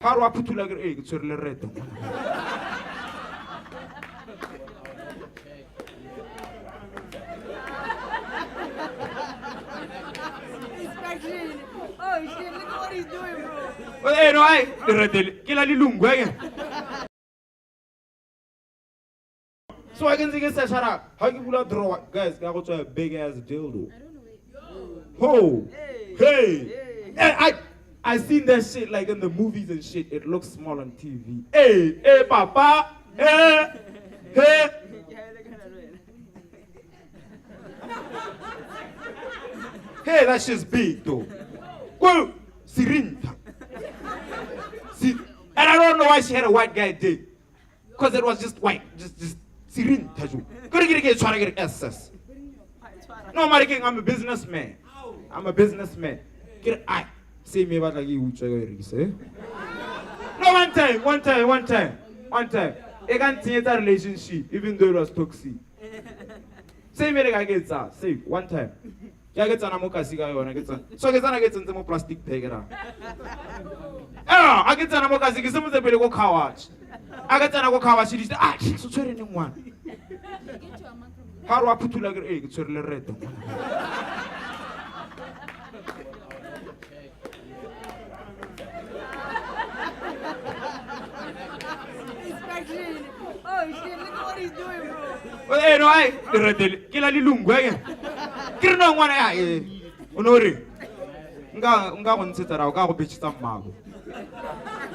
How do I put like a egg? Sorry, red. Inspection. Oh shit, look at what he's doing, bro. Well, hey, no, I. Kill a little So I can see it says, how you pull out draw? Guys, I got a big ass dildo. Oh, hey. I seen that shit like in the movies and shit. It looks small on TV. Hey, papa. Hey. Hey, that shit's big though. Well, Sirinta. See, and I don't know why she had a white guy did. Because it was just white. Just Sirinta. Couldn't get trying to get SS. No, I'm a businessman. I'm a businessman. Get I say me about like you say. No, one time. I can't see that relationship, even though it was toxic. Say me like I get that. Say one time. I get an amokasi guy on I get some. So I get some plastic bag. I get an amokasi, get some of the go couch. I get an agokawa, she is so training one. How do I put like an egg? Sorry, red. Inspection. Oh shit, look at what he's doing, bro. Well, hey, no, I. Kill a little lungue. Kill no one. Honore. Nga wants it around. Go bitch some mago.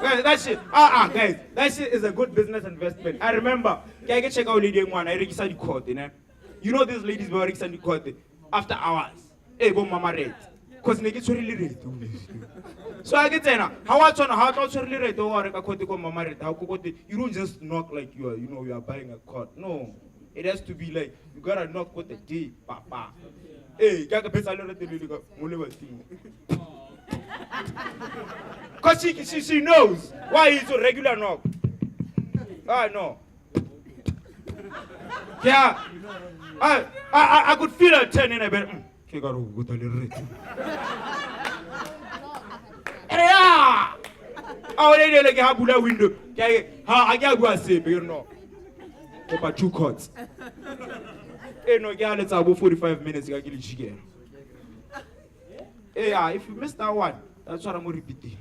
That shit. Guys, that shit is a good business investment. I remember. I get check out lady one. I register the court, you know these ladies were registered the court after hours. Hey, go mama rate. Cause niggas really rate. So I get saying, how to really rate or a court go mama rate. You don't just knock like you are buying a court. No. It has to be like you gotta knock with the D, papa. Hey, get a better little thing. Cause she knows why it's a regular knock. No. Yeah. I could feel her turning a bit. Yeah. Oh, they like a Buddha window. I can't go say, you know. Over 2 courts. Hey, no, yeah, let's have 45 minutes. You can get hey, if you missed that one, that's what I'm going to repeat.